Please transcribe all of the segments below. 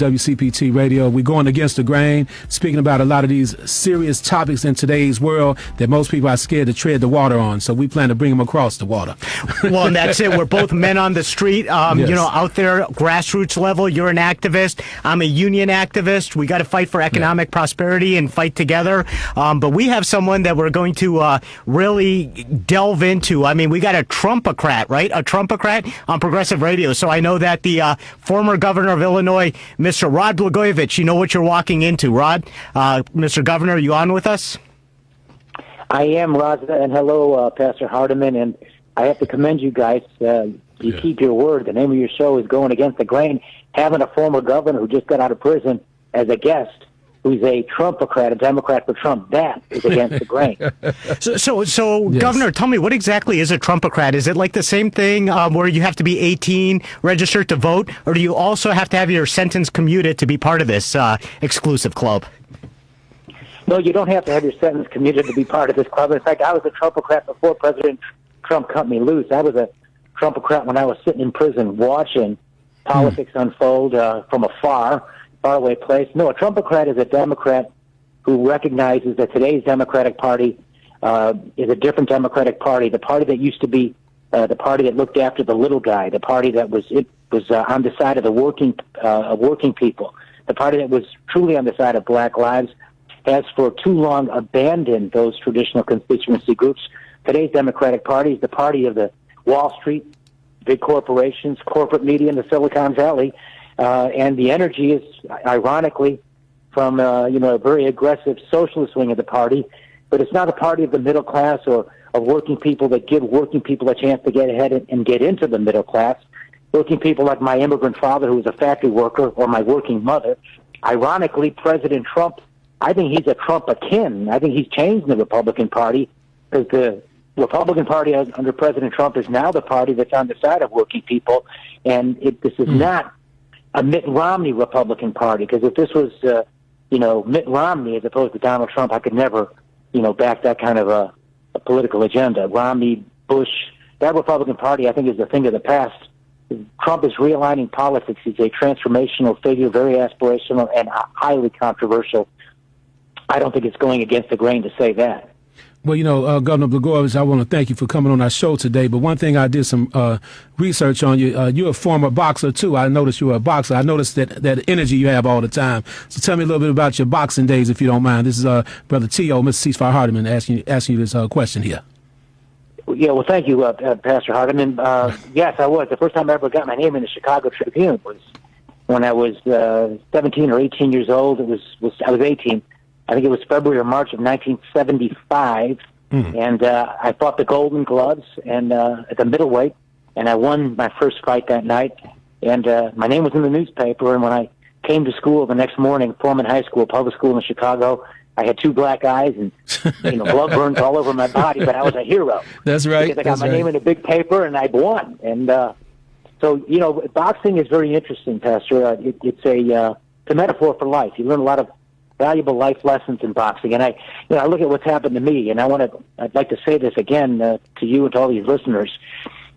WCPT Radio. We're going against the grain, speaking about a lot of these serious topics in today's world that most people are scared to tread the water on. So we plan to bring them across the water. Well, and that's it. We're both men on the street, Yes. you know, out there, grassroots level. You're an activist. I'm a union activist. We got to fight for economic prosperity and fight together. But we have someone that we're going to really delve into. I mean, we got a Trumpocrat, right? A Trumpocrat on Progressive Radio. So I know that the former governor of Illinois, Mr. Rod Blagojevich, you know what you're walking into. Rod, Mr. Governor, are you on with us? I am, Raza, and hello, Pastor Hardiman, and I have to commend you guys. You keep your word. The name of your show is Going Against the Grain. Having a former governor who just got out of prison as a guest, who's a Trumpocrat, a Democrat for Trump, that is against the grain. So Yes. Governor, tell me, what exactly is a Trumpocrat? Is it like the same thing where you have to be 18, registered to vote, or do you also have to have your sentence commuted to be part of this exclusive club? No, you don't have to have your sentence commuted to be part of this club. In fact, I was a Trumpocrat before President Trump cut me loose. I was a Trumpocrat when I was sitting in prison watching politics unfold from a faraway place. No, a Trumpocrat is a Democrat who recognizes that today's Democratic Party is a different Democratic Party, the party that used to be the party that looked after the little guy, the party that was on the side of the working people, the party that was truly on the side of black lives, has for too long abandoned those traditional constituency groups. Today's Democratic Party is the party of the Wall Street, big corporations, corporate media in the Silicon Valley, and the energy is, ironically, from a very aggressive socialist wing of the party, but it's not a party of the middle class or of working people that give working people a chance to get ahead and get into the middle class. Working people like my immigrant father, who was a factory worker, or my working mother. Ironically, President Trump, I think he's a Trump-akin. I think he's changed the Republican Party, because the Republican Party under President Trump is now the party that's on the side of working people, and this is not a Mitt Romney Republican Party, because if this was, Mitt Romney as opposed to Donald Trump, I could never, back that kind of a political agenda. Romney, Bush, that Republican Party, I think, is a thing of the past. Trump is realigning politics. He's a transformational figure, very aspirational and highly controversial. I don't think it's going against the grain to say that. Well, Governor Blagojevich, I want to thank you for coming on our show today. But one thing, I did some research on you. You're a former boxer, too. I noticed you were a boxer. I noticed that energy you have all the time. So tell me a little bit about your boxing days, if you don't mind. This is Brother T.O., Mr. CeaseFire Hardiman, asking you this question here. Yeah, well, thank you, Pastor Hardiman. Yes, I was. The first time I ever got my name in the Chicago Tribune was when I was 17 or 18 years old. I was 18. I think it was February or March of 1975, and I fought the Golden Gloves and at the middleweight, and I won my first fight that night. And my name was in the newspaper, and when I came to school the next morning, Foreman High School, public school in Chicago, I had two black eyes and blood burns all over my body, but I was a hero. That's right. Because I got my name in a big paper, and I won. And so boxing is very interesting, Pastor. It's a metaphor for life. You learn a lot of valuable life lessons in boxing, and I look at what's happened to me, and I'd like to say this again to you and to all these listeners.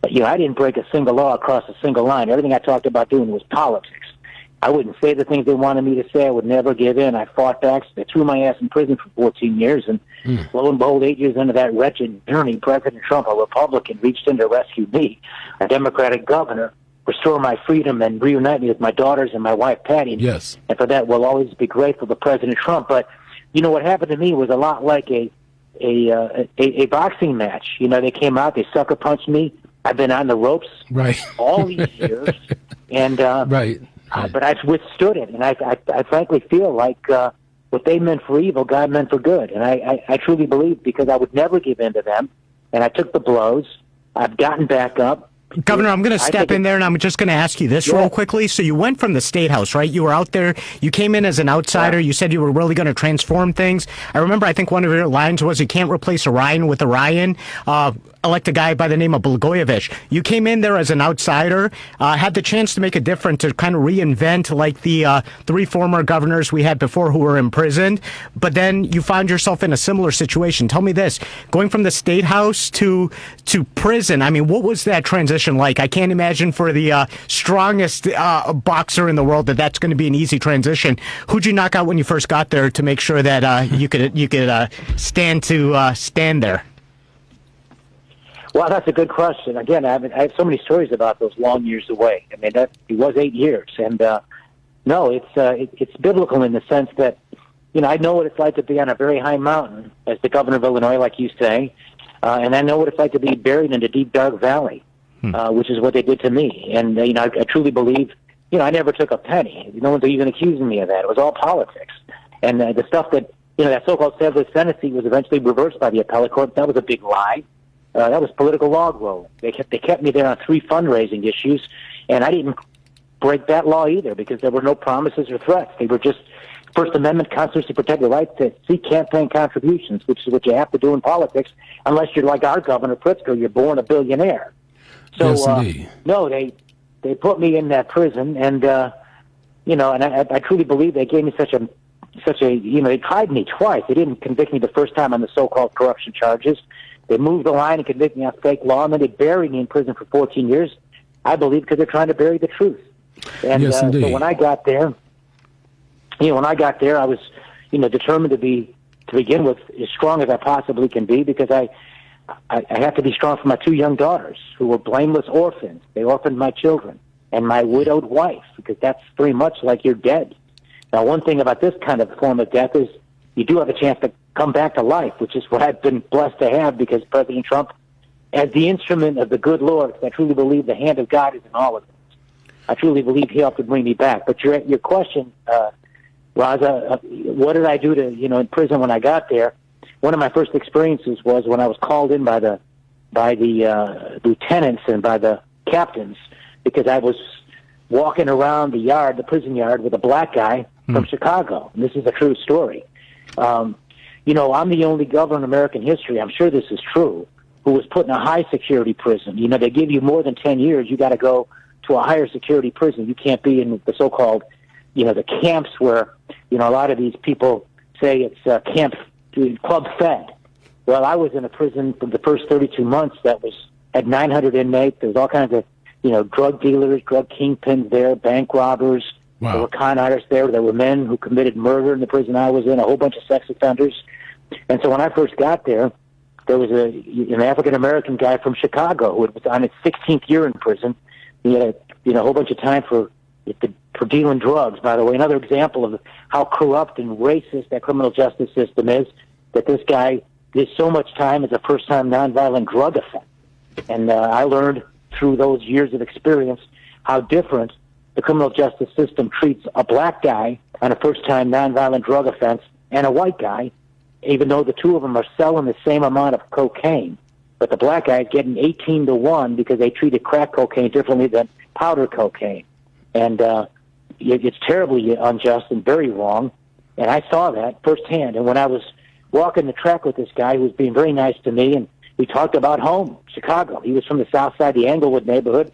I didn't break a single law across a single line. Everything I talked about doing was politics. I wouldn't say the things they wanted me to say. I would never give in. I fought back. They threw my ass in prison for 14 years, and lo and behold, 8 years into that wretched journey, President Trump, a Republican, reached in to rescue me, a Democratic governor, restore my freedom and reunite me with my daughters and my wife, Patty. Yes. And for that, we'll always be grateful to President Trump. But, what happened to me was a lot like a boxing match. They came out, they sucker punched me. I've been on the ropes all these years. And, but I've withstood it. And I frankly feel like what they meant for evil, God meant for good. And I truly believe, because I would never give in to them. And I took the blows. I've gotten back up. Governor, I'm going to step in there, and I'm just going to ask you this real quickly. So you went from the State House, right? You were out there. You came in as an outsider. You said you were really going to transform things. I remember, I think one of your lines was, you can't replace Orion with Orion. A elect a guy by the name of Blagojevich. You came in there as an outsider, had the chance to make a difference, to kind of reinvent like the three former governors we had before who were imprisoned, but then you found yourself in a similar situation. Tell me this, going from the state house to prison, I mean, what was that transition like? I can't imagine for the strongest boxer in the world that's going to be an easy transition. Who'd you knock out when you first got there to make sure that you could stand there? Well, that's a good question. Again, I have so many stories about those long years away. I mean, it was 8 years, and no, it's biblical in the sense that, you know, I know what it's like to be on a very high mountain, as the governor of Illinois, like you say, and I know what it's like to be buried in a deep, dark valley, which is what they did to me. And you know, I truly believe, you know, I never took a penny. No one's even accusing me of that. It was all politics, and the stuff that, you know, that so-called Sedless Sentencing was eventually reversed by the appellate court. That was a big lie. That was political log roll. They kept me there on 3 fundraising issues, and I didn't break that law either because there were no promises or threats. They were just First Amendment constitutionally protected right to seek campaign contributions, which is what you have to do in politics, unless you're like our Governor Pritzker, you're born a billionaire. So, yes, no, they put me in that prison, and you know, and I truly believe they gave me such a, you know, they tried me twice. They didn't convict me the first time on the so-called corruption charges. They moved the line and convicted me on fake law, and then they buried me in prison for 14 years, I believe, because they're trying to bury the truth. And yes, indeed. So when I got there, you know, I was, you know, determined to begin with, as strong as I possibly can be, because I have to be strong for my 2 young daughters who were blameless orphans. They orphaned my children and my widowed wife, because that's very much like you're dead. Now, one thing about this kind of form of death is you do have a chance to come back to life, which is what I've been blessed to have, because President Trump, as the instrument of the good Lord, I truly believe the hand of God is in all of this. I truly believe he helped to bring me back. But your question, Raza, what did I do to, you know, in prison when I got there? One of my first experiences was when I was called in by the lieutenants and by the captains, because I was walking around the yard, the prison yard, with a black guy from Chicago. And this is a true story. You know, I'm the only governor in American history, I'm sure this is true, who was put in a high security prison. You know, they give you more than 10 years, you got to go to a higher security prison. You can't be in the so-called, you know, the camps where, you know, a lot of these people say it's camp club fed. Well, I was in a prison for the first 32 months that had 900 inmates. There was all kinds of, you know, drug dealers, drug kingpins there, bank robbers. Wow. There were con artists there. There were men who committed murder in the prison I was in, a whole bunch of sex offenders. And so when I first got there was an African-American guy from Chicago who was on his 16th year in prison. He had a whole bunch of time for dealing drugs, by the way. Another example of how corrupt and racist that criminal justice system is, that this guy did so much time as a first-time nonviolent drug offender. And I learned through those years of experience how different the criminal justice system treats a black guy on a first-time nonviolent drug offense and a white guy, even though the two of them are selling the same amount of cocaine. But the black guy is getting 18-1 because they treated crack cocaine differently than powder cocaine. And it's terribly unjust and very wrong. And I saw that firsthand. And when I was walking the track with this guy who was being very nice to me, and we talked about home, Chicago. He was from the south side, the Englewood neighborhood.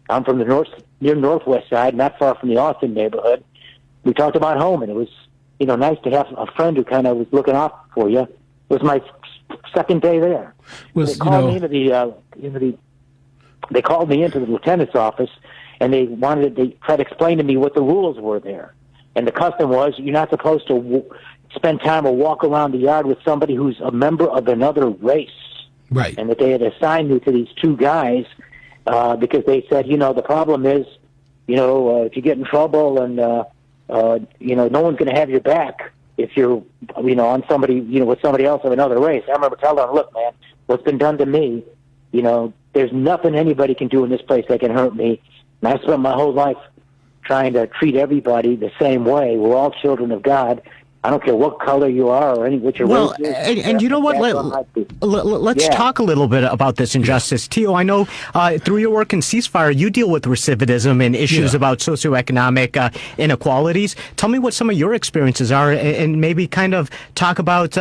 I'm from the near northwest side, not far from the Austin neighborhood. We talked about home, and it was, you know, nice to have a friend who kind of was looking out for you. It was my second day there. They called me into the lieutenant's office, and they tried to explain to me what the rules were there. And the custom was you're not supposed to spend time or walk around the yard with somebody who's a member of another race. Right. And that they had assigned me to these 2 guys because they said, you know, the problem is, you know, if you get in trouble and, you know, no one's going to have your back if you're, you know, on somebody, you know, with somebody else of another race. I remember telling them, look, man, what's been done to me, you know, there's nothing anybody can do in this place that can hurt me. And I spent my whole life trying to treat everybody the same way. We're all children of God. I don't care what color you are or what your race is. And you know what? Let's talk a little bit about this injustice. Tio, I know through your work in CeaseFire, you deal with recidivism and issues about socioeconomic inequalities. Tell me what some of your experiences are, and maybe kind of talk about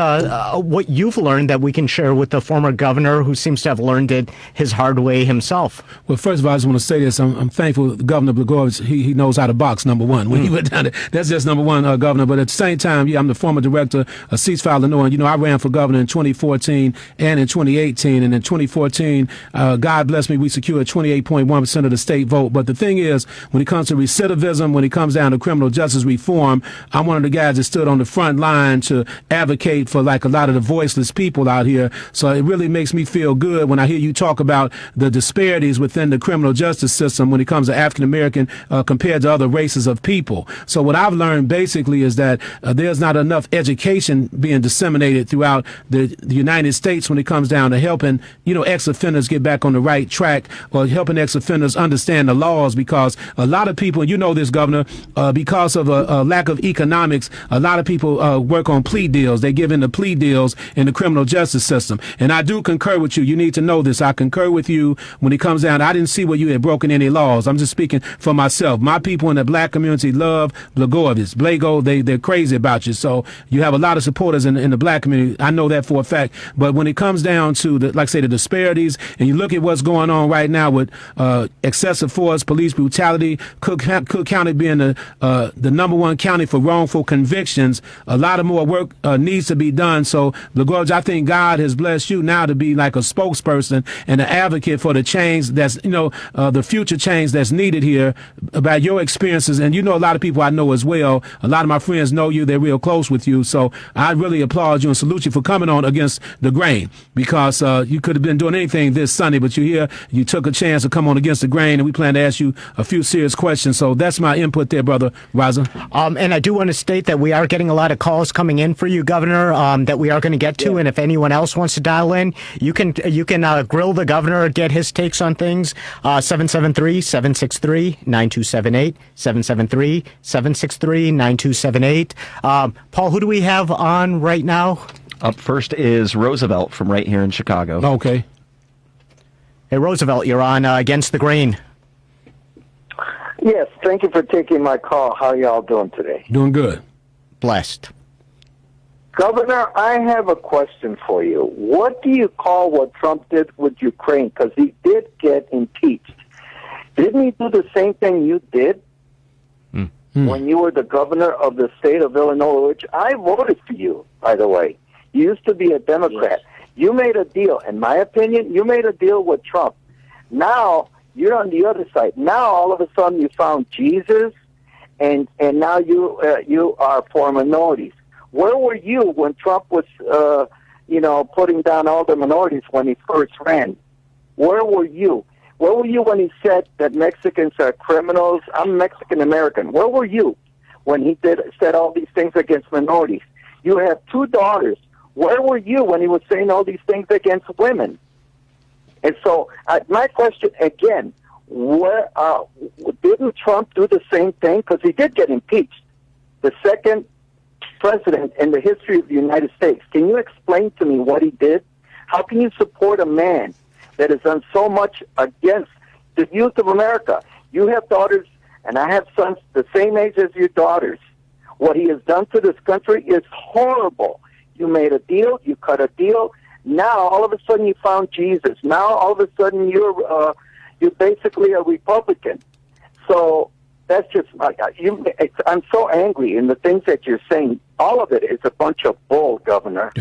what you've learned that we can share with the former governor who seems to have learned it his hard way himself. Well, first of all, I just want to say this. I'm thankful Governor Blagojevich, he knows how to box, number one. When he went down there, that's just number one, Governor. But at the same time, I'm the former director of CeaseFire, Illinois. And, I ran for governor in 2014 and in 2018. And in 2014, God bless me, we secured 28.1% of the state vote. But the thing is, when it comes to recidivism, when it comes down to criminal justice reform, I'm one of the guys that stood on the front line to advocate for like a lot of the voiceless people out here. So it really makes me feel good when I hear you talk about the disparities within the criminal justice system when it comes to African American compared to other races of people. So what I've learned basically is that there's not enough education being disseminated throughout the United States when it comes down to helping, ex-offenders get back on the right track or helping ex-offenders understand the laws, because a lot of people, and this, Governor, because of a lack of economics, a lot of people work on plea deals. They give in the plea deals in the criminal justice system. And I do concur with you. You need to know this. I concur with you when it comes down. I didn't see where you had broken any laws. I'm just speaking for myself. My people in the black community love Blagojevich. They're crazy about you. So you have a lot of supporters in the black community. I know that for a fact. But when it comes down to the disparities, and you look at what's going on right now with excessive force, police brutality, Cook County being the number one county for wrongful convictions, a lot of more work needs to be done. So, Blagojevich, I think God has blessed you now to be like a spokesperson and an advocate for the change that's, the future change that's needed here about your experiences. And a lot of people I know as well. A lot of my friends know you. They're real close with you. So I really applaud you and salute you for coming on Against the Grain, because you could have been doing anything this Sunday, but you're here. You took a chance to come on Against the Grain, and we plan to ask you a few serious questions. So that's my input there, brother Raza. And I do want to state that we are getting a lot of calls coming in for you, Governor, that we are going to get to. And if anyone else wants to dial in, you can grill the governor, get his takes on things. 773-763-9278, 773-763-9278. Paul, who do we have on right now? Up first is Roosevelt from right here in Chicago. Okay. Hey, Roosevelt, you're on Against the Grain. Yes, thank you for taking my call. How are y'all doing today? Doing good. Blessed. Governor, I have a question for you. What do you call what Trump did with Ukraine? Because he did get impeached. Didn't he do the same thing you did when you were the governor of the state of Illinois, which I voted for you, by the way? You used to be a Democrat. Yes. You made a deal. In my opinion, you made a deal with Trump. Now you're on the other side. Now all of a sudden you found Jesus, and now you are for minorities. Where were you when Trump was, putting down all the minorities when he first ran? Where were you? Where were you when he said that Mexicans are criminals? I'm Mexican American. Where were you when he said all these things against minorities? You have two daughters. Where were you when he was saying all these things against women? And so my question again, didn't Trump do the same thing? Because he did get impeached. The second president in the history of the United States. Can you explain to me what he did? How can you support a man that has done so much against the youth of America? You have daughters, and I have sons the same age as your daughters. What he has done to this country is horrible. You made a deal, you cut a deal. Now, all of a sudden, you found Jesus. Now, all of a sudden, you're basically a Republican. So that's just, I'm so angry in the things that you're saying. All of it is a bunch of bull, Governor.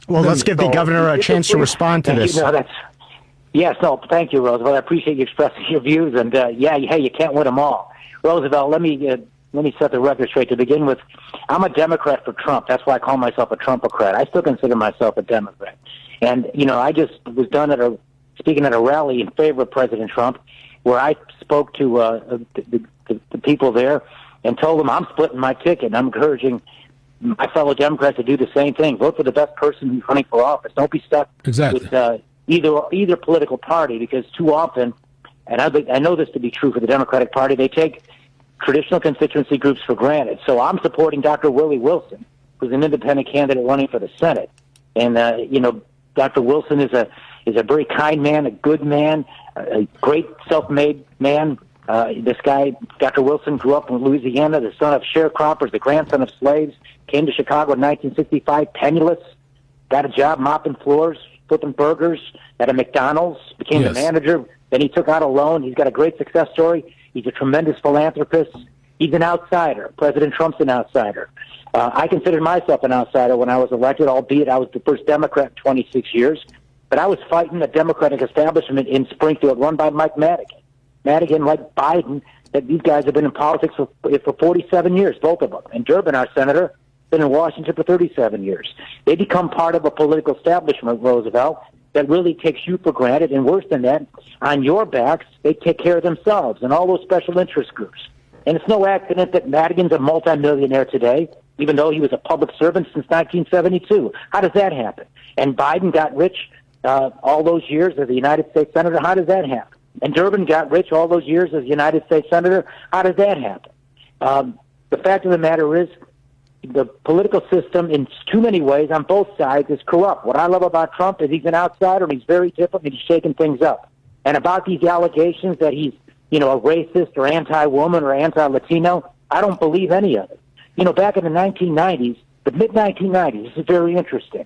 Well, let's give the governor a chance to respond to this. Thank you, Roosevelt. I appreciate you expressing your views. And, you can't win them all. Roosevelt, let me set the record straight to begin with. I'm a Democrat for Trump. That's why I call myself a Trumpocrat. I still consider myself a Democrat. And, I just was speaking at a rally in favor of President Trump, where I spoke to the people there and told them I'm splitting my ticket. And I'm encouraging my fellow Democrats to do the same thing. Vote for the best person who's running for office. Don't be stuck with either political party, because too often, and I know this to be true for the Democratic Party, they take traditional constituency groups for granted. So I'm supporting Dr. Willie Wilson, who's an independent candidate running for the Senate. And, Dr. Wilson is a very kind man, a good man, a great self-made man. This guy, Dr. Wilson, grew up in Louisiana, the son of sharecroppers, the grandson of slaves, came to Chicago in 1965, penniless, got a job mopping floors, flipping burgers at a McDonald's, became the manager. Then he took out a loan. He's got a great success story. He's a tremendous philanthropist. He's an outsider. President Trump's an outsider. I considered myself an outsider when I was elected, albeit I was the first Democrat in 26 years. But I was fighting the Democratic establishment in Springfield run by Mike Madigan. Madigan, like Biden, that these guys have been in politics for 47 years, both of them. And Durbin, our senator, been in Washington for 37 years. They become part of a political establishment, Roosevelt, that really takes you for granted. And worse than that, on your backs, they take care of themselves and all those special interest groups. And it's no accident that Madigan's a multimillionaire today, even though he was a public servant since 1972. How does that happen? And Biden got rich all those years as a United States Senator. How does that happen? And Durbin got rich all those years as a United States Senator. How does that happen? The fact of the matter is the political system in too many ways on both sides is corrupt. What I love about Trump is he's an outsider and he's very different and he's shaking things up. And about these allegations that he's, a racist or anti-woman or anti-Latino, I don't believe any of it. Back in the 1990s, the mid-1990s, this is very interesting.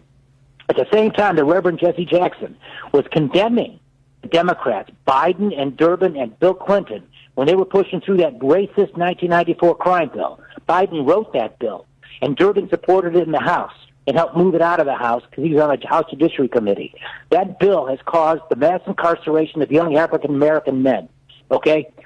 At the same time, the Reverend Jesse Jackson was condemning the Democrats, Biden and Durbin and Bill Clinton, when they were pushing through that racist 1994 crime bill. Biden wrote that bill, and Durbin supported it in the House and helped move it out of the House because he was on the House Judiciary Committee. That bill has caused the mass incarceration of young African-American men,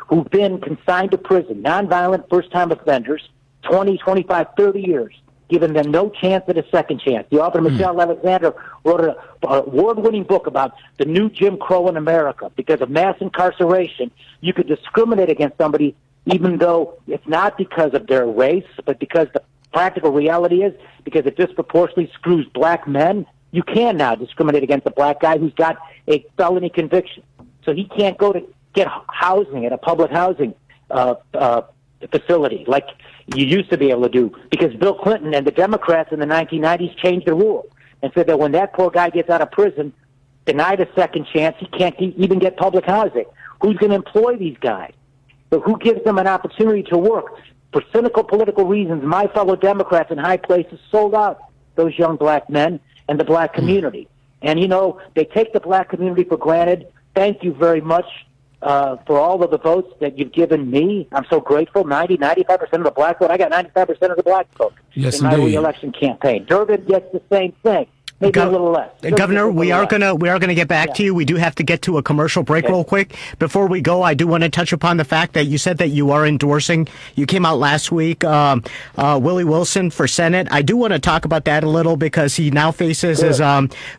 who've been consigned to prison, nonviolent first-time offenders, 20, 25, 30 years, giving them no chance at a second chance. The author, Michelle Alexander, wrote an award-winning book about the new Jim Crow in America. Because of mass incarceration, you could discriminate against somebody even though it's not because of their race, but because the practical reality is because it disproportionately screws black men. You can now discriminate against a black guy who's got a felony conviction. So he can't go to get housing at a public housing facility like you used to be able to do, because Bill Clinton and the Democrats in the 1990s changed the rule and said that when that poor guy gets out of prison, denied a second chance, he can't even get public housing. Who's going to employ these guys? But who gives them an opportunity to work? For cynical political reasons, my fellow Democrats in high places sold out those young black men and the black community. And, they take the black community for granted. Thank you very much for all of the votes that you've given me. I'm so grateful. 95% of the black vote. I got 95% of the black vote in my re-election campaign. Durbin gets the same thing. Maybe a little less. Governor, we are gonna get back to you. We do have to get to a commercial break real quick. Before we go, I do want to touch upon the fact that you said that you are endorsing. You came out last week, Willie Wilson for Senate. I do want to talk about that a little because he now faces his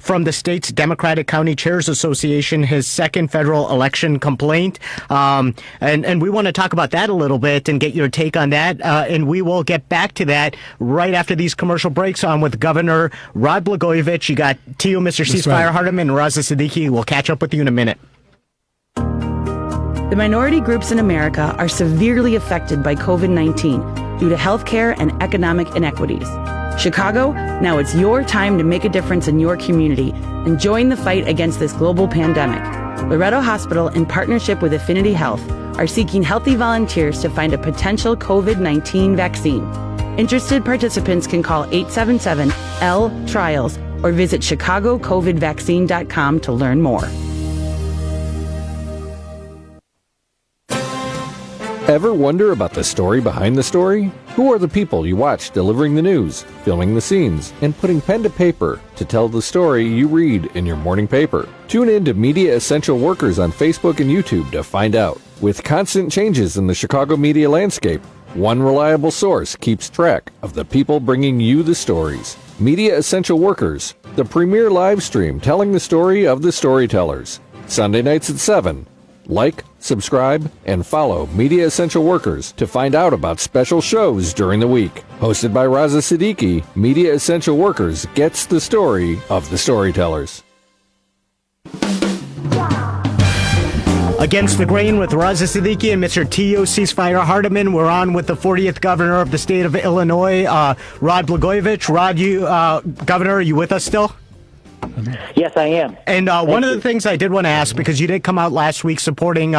from the state's Democratic County Chairs Association his second federal election complaint. And we want to talk about that a little bit and get your take on that. And we will get back to that right after these commercial breaks on with Governor Rod Blagojevich. You got Tio, Mr. CeaseFire, Hardiman, and Raza Siddiqui. We'll catch up with you in a minute. The minority groups in America are severely affected by COVID-19 due to healthcare and economic inequities. Chicago, now it's your time to make a difference in your community and join the fight against this global pandemic. Loretto Hospital, in partnership with Affinity Health, are seeking healthy volunteers to find a potential COVID-19 vaccine. Interested participants can call 877-L-TRIALS or visit chicagocovidvaccine.com to learn more. Ever wonder about the story behind the story? Who are the people you watch delivering the news, filming the scenes, and putting pen to paper to tell the story you read in your morning paper? Tune in to Media Essential Workers on Facebook and YouTube to find out. With constant changes in the Chicago media landscape, one reliable source keeps track of the people bringing you the stories. Media Essential Workers, the premier live stream telling the story of the storytellers. Sunday nights at 7. Like, subscribe, and follow Media Essential Workers to find out about special shows during the week. Hosted by Raza Siddiqui, Media Essential Workers gets the story of the storytellers. Against the Grain with Raza, Siddiqui and Mr. T.O. CeaseFire Hardiman. We're on with the 40th governor of the state of Illinois, Rod Blagojevich. Rod, Governor, are you with us still? Yes, I am. And one of the things I did want to ask, because you did come out last week supporting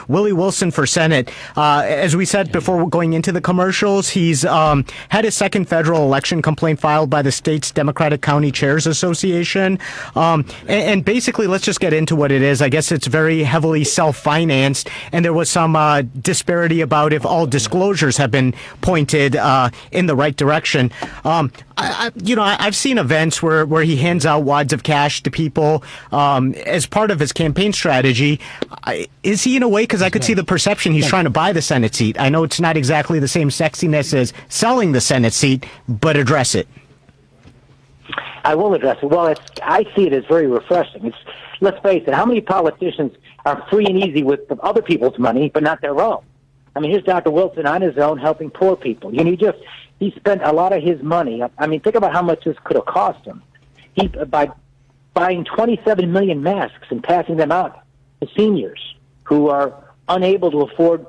Willie Wilson for Senate. As we said before going into the commercials, he's had his second federal election complaint filed by the state's Democratic County Chairs Association. And basically, let's just get into what it is. I guess it's very heavily self-financed, and there was some disparity about if all disclosures have been pointed in the right direction. I've seen events where he hands out wads of cash to people as part of his campaign strategy. Is he in a way, because I could see the perception he's trying to buy the Senate seat. I know it's not exactly the same sexiness as selling the Senate seat, but address it. I will address it. Well, I see it as very refreshing. Let's face it, how many politicians are free and easy with other people's money, but not their own? I mean, here's Dr. Wilson on his own helping poor people. He spent a lot of his money. I mean, think about how much this could have cost him. By buying 27 million masks and passing them out to seniors who are unable to afford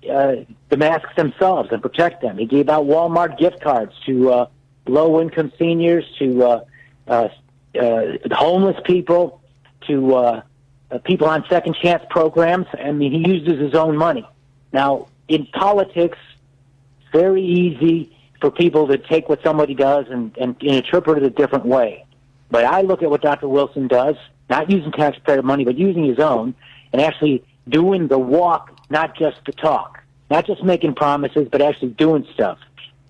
the masks themselves and protect them. He gave out Walmart gift cards to low-income seniors, to homeless people, to people on second chance programs. I mean, he uses his own money. Now, in politics, it's very easy for people to take what somebody does and interpret it a different way. But I look at what Dr. Wilson does, not using taxpayer money, but using his own, and actually doing the walk, not just the talk. Not just making promises, but actually doing stuff.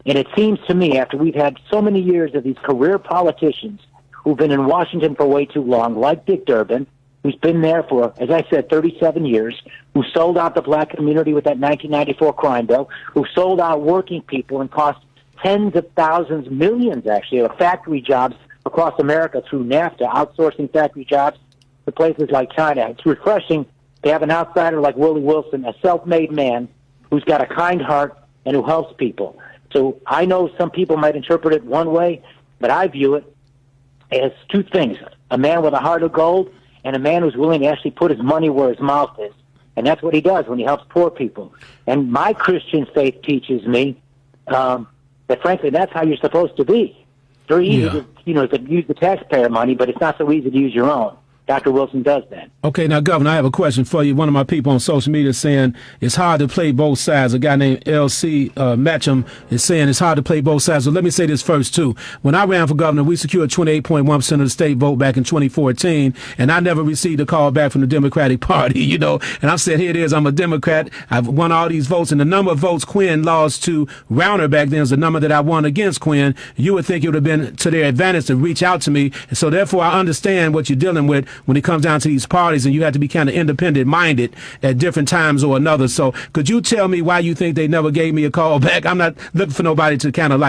And it seems to me, after we've had so many years of these career politicians who've been in Washington for way too long, like Dick Durbin, who's been there for, as I said, 37 years, who sold out the black community with that 1994 crime bill, who sold out working people and cost tens of thousands, millions actually, of factory jobs across America through NAFTA, outsourcing factory jobs to places like China. It's refreshing to have an outsider like Willie Wilson, a self-made man who's got a kind heart and who helps people. So I know some people might interpret it one way, but I view it as two things: a man with a heart of gold and a man who's willing to actually put his money where his mouth is. And that's what he does when he helps poor people. And my Christian faith teaches me that, frankly, that's how you're supposed to be. It's very easy to use the taxpayer money, but it's not so easy to use your own. Dr. Wilson does that. Okay, now, Governor, I have a question for you. One of my people on social media is saying it's hard to play both sides. A guy named L.C. Matcham is saying it's hard to play both sides. So let me say this first, too. When I ran for governor, we secured 28.1% of the state vote back in 2014, and I never received a call back from the Democratic Party, And I said, here it is, I'm a Democrat. I've won all these votes, and the number of votes Quinn lost to Rauner back then is the number that I won against Quinn. You would think it would have been to their advantage to reach out to me. And so, therefore, I understand what you're dealing with when it comes down to these parties, and you have to be kind of independent-minded at different times or another. So could you tell me why you think they never gave me a call back? I'm not looking for nobody to kind of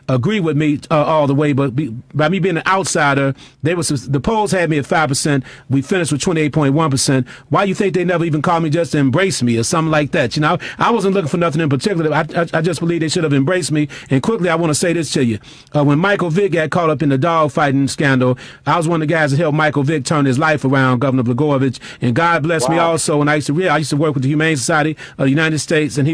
agree with me all the way, but by me being an outsider, the polls had me at 5%. We finished with 28.1%. Why you think they never even called me just to embrace me or something like that? I wasn't looking for nothing in particular. I just believe they should have embraced me. And quickly, I want to say this to you. When Michael Vick got caught up in the dogfighting scandal, I was one of the guys that helped Michael Vick turn his life around, Governor Blagojevich, and God bless me also. And I used to work with the Humane Society of the United States, and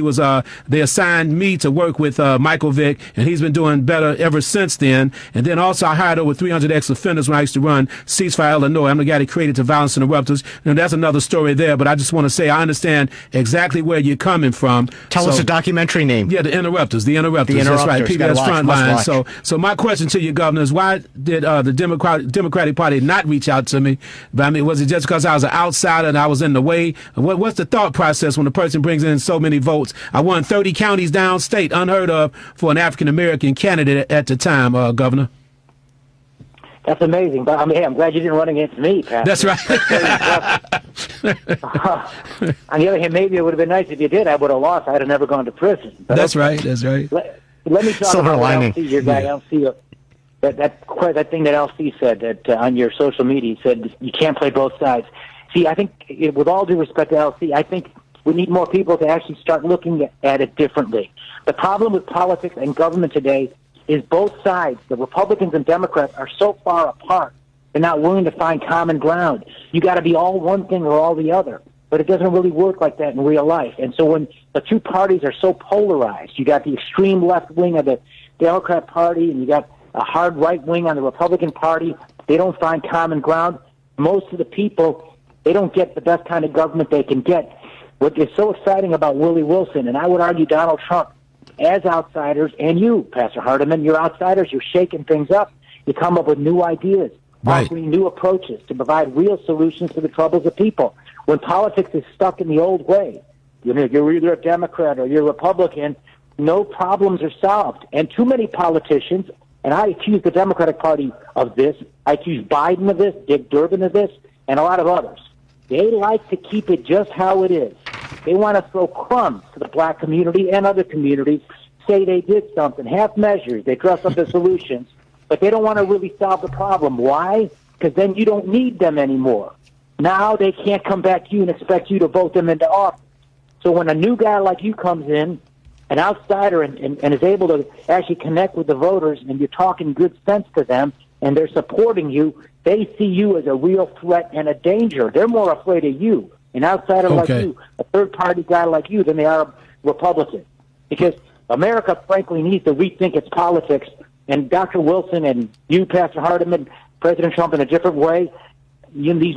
they assigned me to work with Michael Vick, and he's been doing better ever since then. And then also I hired over 300 ex-offenders when I used to run CeaseFire Illinois. I'm the guy that created the violence interrupters, and that's another story there. But I just want to say I understand exactly where you're coming from. Tell us a documentary name. Yeah, The Interrupters. That's right. PBS Frontline. So my question to you, Governor, is why did the Democratic Party not reach out to me? But I mean, was it just because I was an outsider and I was in the way? What's the thought process when a person brings in so many votes? I won 30 counties downstate, unheard of for an African-American candidate at the time, Governor. That's amazing. But I'm glad you didn't run against me, Pastor. That's right. On the other hand, maybe it would have been nice if you did. I would have lost. I'd have never gone to prison. But That's right. Let me talk Silver about lining. LC, your guy, LC. That thing that LC said that on your social media, he said you can't play both sides. See, I think, with all due respect to LC, I think we need more people to actually start looking at it differently. The problem with politics and government today is both sides, the Republicans and Democrats, are so far apart. They're not willing to find common ground. You got to be all one thing or all the other. but it doesn't really work like that in real life. And so when the two parties are so polarized, you got the extreme left wing of the Democrat Party and you got a hard right wing on the Republican Party, they don't find common ground. Most of the people, they don't get the best kind of government they can get. What is so exciting about Willie Wilson, and I would argue Donald Trump, as outsiders, and you, Pastor Hardiman, you're outsiders, you're shaking things up. You come up with new ideas, offering new approaches to provide real solutions to the troubles of people. When politics is stuck in the old way, you know, you're either a Democrat or you're a Republican, no problems are solved. And too many politicians, and I accuse the Democratic Party of this, I accuse Biden of this, Dick Durbin of this, and a lot of others. They like to keep it just how it is. They want to throw crumbs to the black community and other communities, say they did something, half measures, they dress up the solutions, but they don't want to really solve the problem. Why? Because then you don't need them anymore. Now they can't come back to you and expect you to vote them into office. So when a new guy like you comes in, an outsider, and is able to actually connect with the voters, and you're talking good sense to them, and they're supporting you, they see you as a real threat and a danger. They're more afraid of you, an outsider like you, a third-party guy like you, than they are a Republican. Because America, frankly, needs to rethink its politics, and Dr. Wilson and you, Pastor Hardiman, President Trump, in a different way, you know, these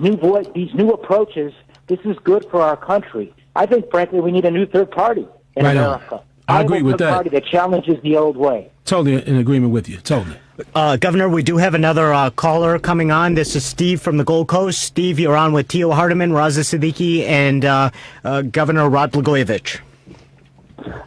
new approaches, this is good for our country. I think, frankly, we need a new third party in America. I agree with that. Party that challenges the old way. Totally in agreement with you. Totally. Governor, we do have another caller coming on. This is Steve from the Gold Coast. Steve, you're on with Tio Hardiman, Raza Siddiqui, and Governor Rod Blagojevich.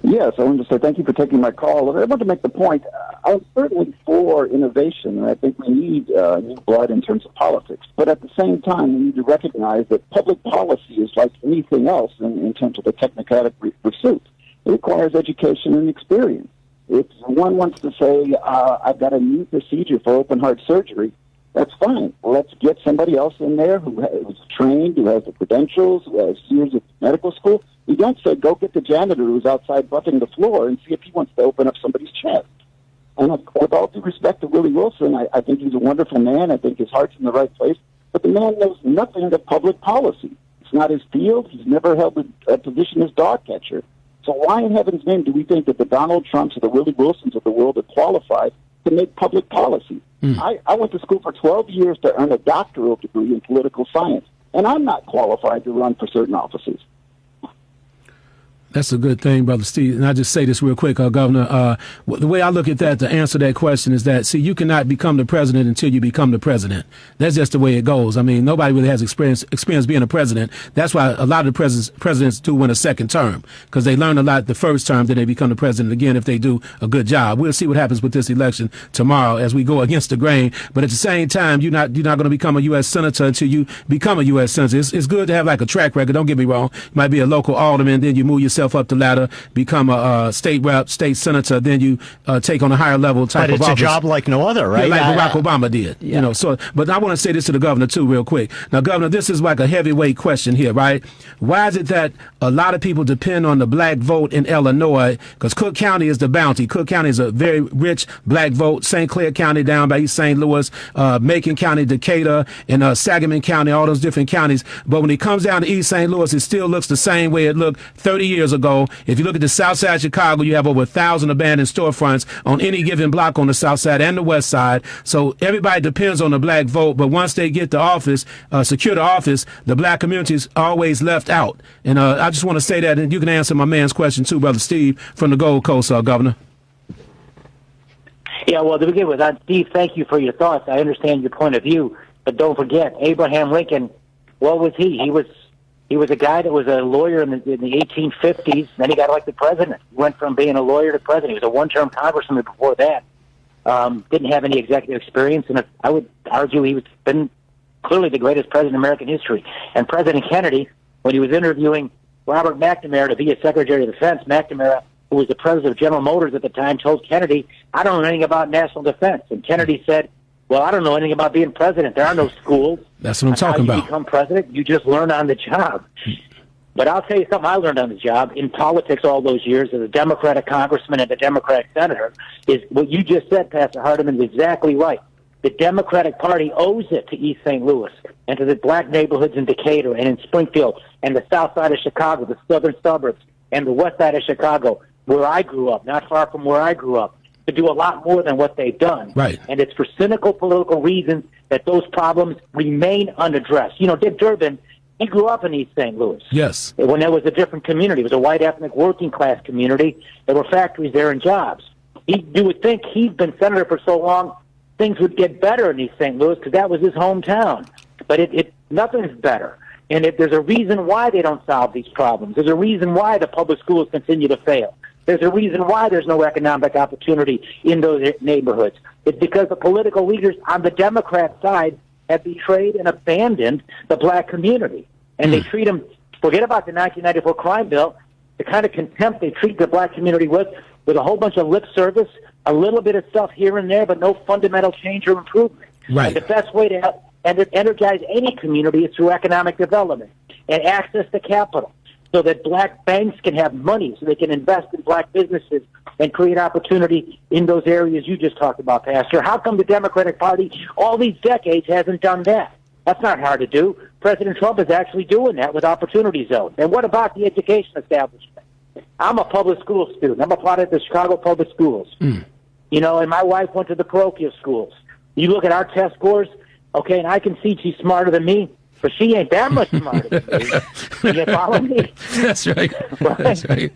Yes, I wanted to say thank you for taking my call. I want to make the point, I'm certainly for innovation, and I think we need new blood in terms of politics. But at the same time, we need to recognize that public policy is like anything else in terms of the technocratic pursuit. It requires education and experience. If one wants to say, I've got a new procedure for open heart surgery, that's fine. Let's get somebody else in there who's trained, who has the credentials, who has years of medical school. We don't say, go get the janitor who's outside buffing the floor and see if he wants to open up somebody's chest. And with all due respect to Willie Wilson, I think he's a wonderful man. I think his heart's in the right place. But the man knows nothing of public policy. It's not his field. He's never held a position as dog catcher. So why in heaven's name do we think that the Donald Trumps or the Willie Wilsons of the world are qualified to make public policy? I went to school for 12 years to earn a doctoral degree in political science, and I'm not qualified to run for certain offices. That's a good thing, Brother Steve. And I just say this real quick, Governor. The way I look at that, to answer that question, is that, see, you cannot become the president until you become the president. That's just the way it goes. I mean, nobody really has experience being a president. That's why a lot of the presidents do win a second term, because they learn a lot the first term, then they become the president again if they do a good job. We'll see what happens with this election tomorrow as we go against the grain. But at the same time, you're not going to become a U.S. senator until you become a U.S. senator. It's good to have like a track record. Don't get me wrong. You might be a local alderman, then you move yourself up the ladder, become a state rep, state senator, then you take on a higher level type of office. But it's a job like no other, right? Yeah, like Barack Obama did. Yeah. You know. So, but I want to say this to the governor too, real quick. Now, Governor, this is like a heavyweight question here, right? Why is it that a lot of people depend on the black vote in Illinois? Because Cook County is the bounty. Cook County is a very rich black vote. St. Clair County down by East St. Louis, Macon County, Decatur, and Sangamon County, all those different counties. But when it comes down to East St. Louis, it still looks the same way it looked 30 years ago. If you look at the south side of Chicago, you have over 1,000 abandoned storefronts on any given block on the south side and the west side. So everybody depends on the black vote. But once they get to office, secure the office, the black community is always left out. And I just want to say that, and you can answer my man's question too, Brother Steve, from the Gold Coast, Governor. Yeah, well, to begin with, Steve, thank you for your thoughts. I understand your point of view. But don't forget, Abraham Lincoln, what was he? He was a guy that was a lawyer in the 1850s. Then he got elected president. He went from being a lawyer to president. He was a one-term congressman before that. Didn't have any executive experience, and I would argue he was been clearly the greatest president in American history. And President Kennedy, when he was interviewing Robert McNamara to be his Secretary of Defense, McNamara, who was the president of General Motors at the time, told Kennedy, "I don't know anything about national defense." And Kennedy said, "Well, I don't know anything about being president. There are no schools. That's what I'm talking about. How you become president, you just learn on the job." But I'll tell you something I learned on the job in politics all those years as a Democratic congressman and a Democratic senator is what you just said, Pastor Hardiman, is exactly right. The Democratic Party owes it to East St. Louis and to the black neighborhoods in Decatur and in Springfield and the south side of Chicago, the southern suburbs, and the west side of Chicago, where I grew up, not far from where I grew up, to do a lot more than what they've done. Right. And it's for cynical political reasons that those problems remain unaddressed. You know, Dick Durbin, he grew up in East St. Louis. Yes. When there was a different community. It was a white ethnic working class community. There were factories there and jobs. You would think he'd been senator for so long, things would get better in East St. Louis because that was his hometown. But nothing's better. And there's a reason why they don't solve these problems. There's a reason why the public schools continue to fail. There's a reason why there's no economic opportunity in those neighborhoods. It's because the political leaders on the Democrat side have betrayed and abandoned the black community. And they treat them, forget about the 1994 crime bill, the kind of contempt they treat the black community with a whole bunch of lip service, a little bit of stuff here and there, but no fundamental change or improvement. Right. And the best way to help and to energize any community is through economic development and access to capital so that black banks can have money so they can invest in black businesses and create opportunity in those areas you just talked about, Pastor. How come the Democratic Party all these decades hasn't done that? That's not hard to do. President Trump is actually doing that with Opportunity Zone. And what about the education establishment? I'm a public school student. I'm a part of the Chicago Public Schools. You know, and my wife went to the parochial schools. You look at our test scores, okay, and I can see she's smarter than me, but she ain't that much smarter than me. You follow me? That's right. Right. That's right.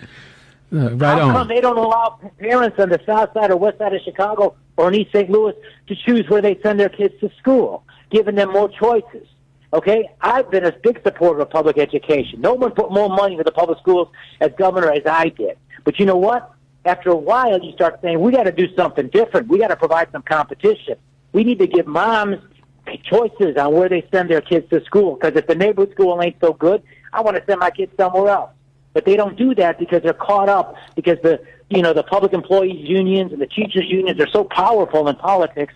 Right How on. come they don't allow parents on the south side or west side of Chicago or in East St. Louis to choose where they send their kids to school, giving them more choices? Okay, I've been a big supporter of public education. No one put more money into the public schools as governor as I did. But you know what? After a while, you start saying, we got to do something different. We got to provide some competition. We need to give moms choices on where they send their kids to school. Because if the neighborhood school ain't so good, I want to send my kids somewhere else. But they don't do that because they're caught up because the public employees unions and the teachers unions are so powerful in politics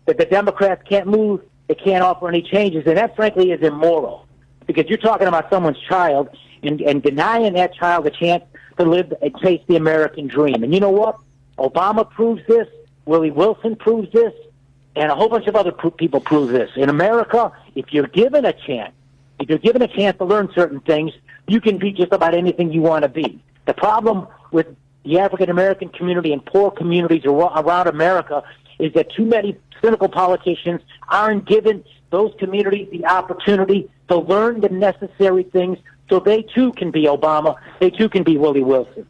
that the Democrats can't move. They can't offer any changes. And that, frankly, is immoral because you're talking about someone's child and denying that child a chance to live and chase the American dream. And you know what? Obama proves this. Willie Wilson proves this. And a whole bunch of other people prove this. In America, if you're given a chance to learn certain things, you can be just about anything you want to be. The problem with the African-American community and poor communities around America is that too many cynical politicians aren't giving those communities the opportunity to learn the necessary things so they too can be Obama, they too can be Willie Wilson.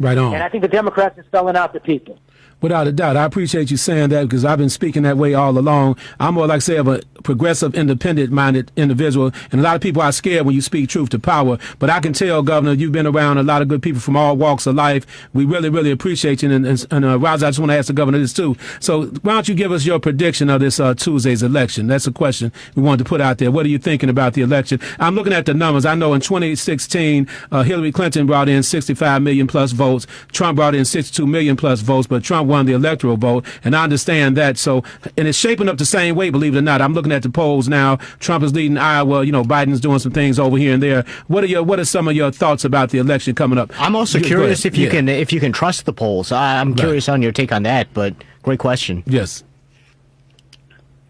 Right on. And I think the Democrats are selling out the people. Without a doubt. I appreciate you saying that because I've been speaking that way all along. I'm more like, say, of a progressive, independent-minded individual, and a lot of people are scared when you speak truth to power. But I can tell, Governor, you've been around a lot of good people from all walks of life. We really, really appreciate you. And Raza, I just want to ask the Governor this, too. So why don't you give us your prediction of this Tuesday's election? That's a question we wanted to put out there. What are you thinking about the election? I'm looking at the numbers. I know in 2016, Hillary Clinton brought in 65 million plus votes. Trump brought in 62 million plus votes, but Trump won the electoral vote, and I understand that. So, and it's shaping up the same way, believe it or not. I'm looking at the polls now. Trump is leading Iowa. You know, Biden's doing some things over here and there. What are some of your thoughts about the election coming up? I'm also curious if you can trust the polls. I'm curious on your take on that, but great question. Yes.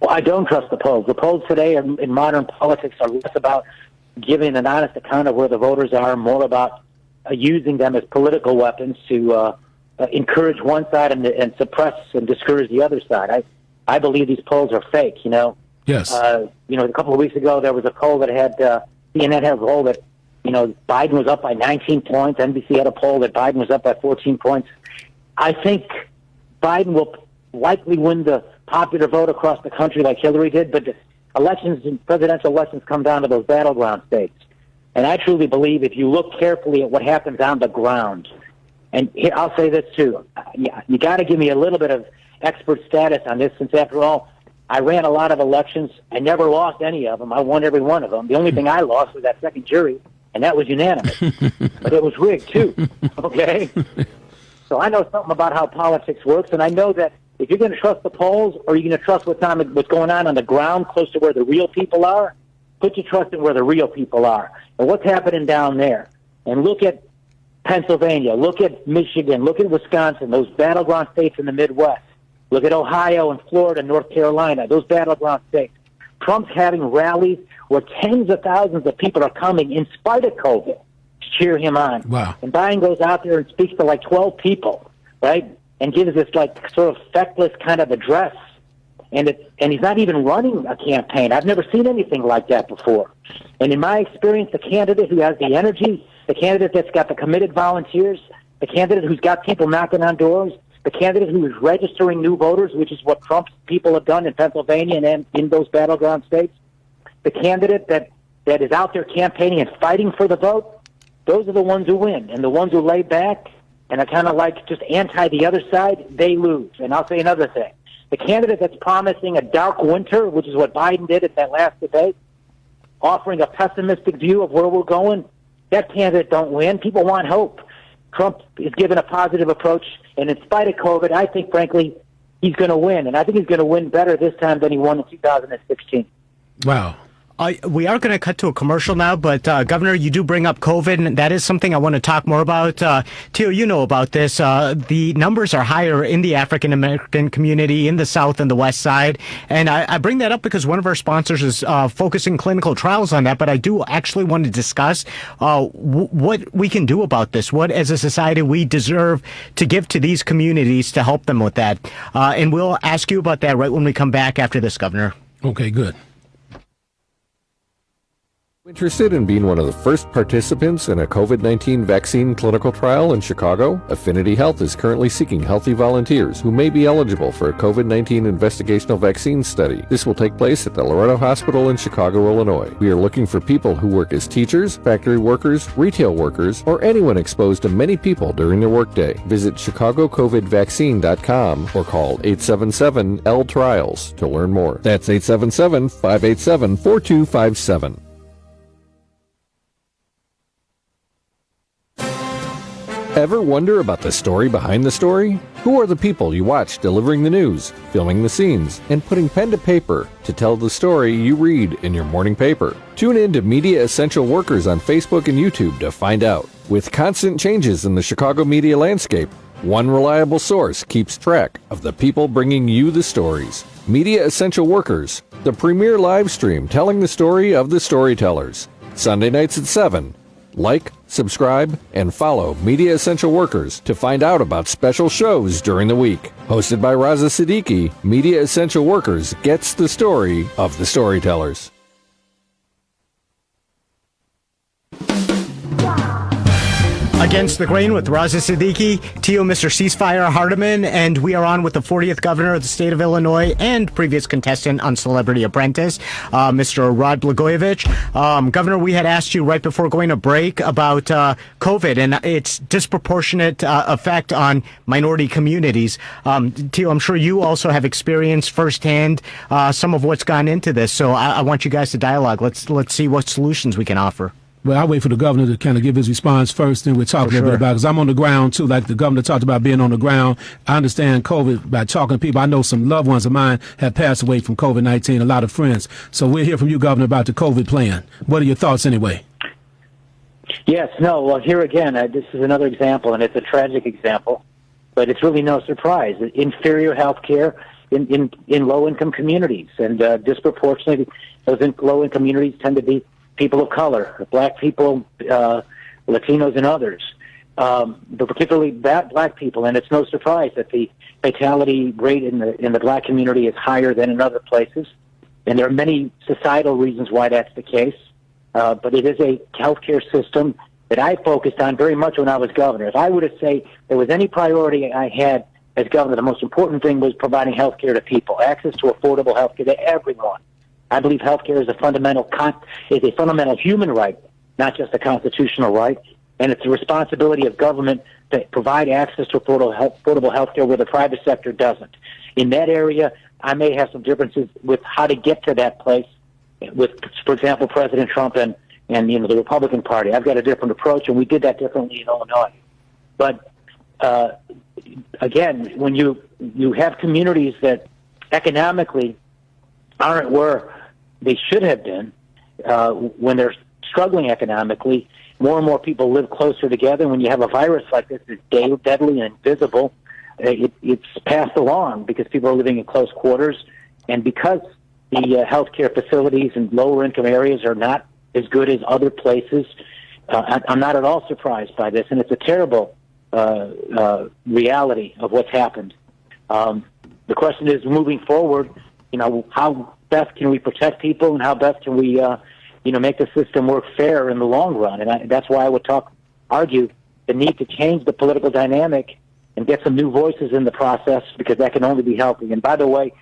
Well, I don't trust the polls. The polls today in modern politics are less about giving an honest account of where the voters are, more about using them as political weapons to encourage one side and suppress and discourage the other side. I believe these polls are fake, you know. Yes. A couple of weeks ago there was a poll that had, CNN had a poll that, Biden was up by 19 points. NBC had a poll that Biden was up by 14 points. I think Biden will likely win the popular vote across the country like Hillary did, but presidential elections come down to those battleground states. And I truly believe if you look carefully at what happens on the ground, and here, I'll say this too, you got to give me a little bit of expert status on this, since after all, I ran a lot of elections. I never lost any of them. I won every one of them. The only thing I lost was that second jury, and that was unanimous. But it was rigged too, okay? So I know something about how politics works, and I know that if you're going to trust the polls or you're going to trust what's going on the ground close to where the real people are, put your trust in where the real people are and what's happening down there. And look at Pennsylvania, look at Michigan, look at Wisconsin, those battleground states in the Midwest. Look at Ohio and Florida, North Carolina, those battleground states. Trump's having rallies where tens of thousands of people are coming in spite of COVID to cheer him on. Wow. And Biden goes out there and speaks to like 12 people, right? And gives this like sort of feckless kind of address. And he's not even running a campaign. I've never seen anything like that before. And in my experience, the candidate who has the energy, the candidate that's got the committed volunteers, the candidate who's got people knocking on doors, the candidate who is registering new voters, which is what Trump's people have done in Pennsylvania and in those battleground states, the candidate that is out there campaigning and fighting for the vote, those are the ones who win. And the ones who lay back and are kind of like just anti the other side, they lose. And I'll say another thing. The candidate that's promising a dark winter, which is what Biden did at that last debate, offering a pessimistic view of where we're going, that candidate don't win. People want hope. Trump is given a positive approach, and in spite of COVID, I think, frankly, he's going to win. And I think he's going to win better this time than he won in 2016. Wow. We are going to cut to a commercial now, but Governor, you do bring up COVID, and that is something I want to talk more about. Tio, you know about this. The numbers are higher in the African American community in the South and the West Side, and I bring that up because one of our sponsors is focusing clinical trials on that. But I do actually want to discuss what we can do about this. What, as a society, we deserve to give to these communities to help them with that. And we'll ask you about that right when we come back after this, Governor. Okay, good. Interested in being one of the first participants in a COVID-19 vaccine clinical trial in Chicago? Affinity Health is currently seeking healthy volunteers who may be eligible for a COVID-19 investigational vaccine study. This will take place at the Loretto Hospital in Chicago, Illinois. We are looking for people who work as teachers, factory workers, retail workers, or anyone exposed to many people during their workday. Visit chicagocovidvaccine.com or call 877-L-TRIALS to learn more. That's 877-587-4257. Ever wonder about the story behind the story? Who are the people you watch delivering the news, filming the scenes, and putting pen to paper to tell the story you read in your morning paper? Tune in to Media Essential Workers on Facebook and YouTube to find out. With constant changes in the Chicago media landscape, one reliable source keeps track of the people bringing you the stories. Media Essential Workers, the premier live stream telling the story of the storytellers. Sunday nights at 7. Like, subscribe, and follow Media Essential Workers to find out about special shows during the week. Hosted by Raza Siddiqui, Media Essential Workers gets the story of the storytellers. Against the Grain with Raza Siddiqui, Tio, Mr. CeaseFire Hardiman, and we are on with the 40th governor of the state of Illinois and previous contestant on Celebrity Apprentice, Mr. Rod Blagojevich. Governor, we had asked you right before going to break about COVID and its disproportionate effect on minority communities. Tio, I'm sure you also have experienced firsthand some of what's gone into this, so I want you guys to dialogue. Let's see what solutions we can offer. Well, I'll wait for the governor to kind of give his response first, and we'll talk a little bit about it, because I'm on the ground, too. Like the governor talked about being on the ground. I understand COVID by talking to people. I know some loved ones of mine have passed away from COVID-19, a lot of friends. So we'll hear from you, Governor, about the COVID plan. What are your thoughts anyway? Yes, no, well, here again, this is another example, and it's a tragic example, but it's really no surprise. Inferior health care in low-income communities, and disproportionately, those low-income communities tend to be people of color, black people, Latinos, and others, but particularly black people. And it's no surprise that the fatality rate in the black community is higher than in other places. And there are many societal reasons why that's the case. But it is a healthcare system that I focused on very much when I was governor. If I were to say there was any priority I had as governor, the most important thing was providing health care to people, access to affordable health care to everyone. I believe healthcare is a fundamental human right, not just a constitutional right, and it's the responsibility of government to provide access to affordable health care where the private sector doesn't. In that area, I may have some differences with how to get to that place with, for example, President Trump and the Republican Party. I've got a different approach, and we did that differently in Illinois. But again, when you have communities that economically aren't where they should have been, when they're struggling economically, more and more people live closer together. When you have a virus like this that's deadly and invisible, it's passed along because people are living in close quarters, and because the healthcare facilities in lower income areas are not as good as other places. I'm not at all surprised by this, and it's a terrible reality of what's happened. The question is, moving forward, how best can we protect people, and how best can we, make the system work fair in the long run? And that's why I would argue the need to change the political dynamic and get some new voices in the process, because that can only be healthy. And by the way,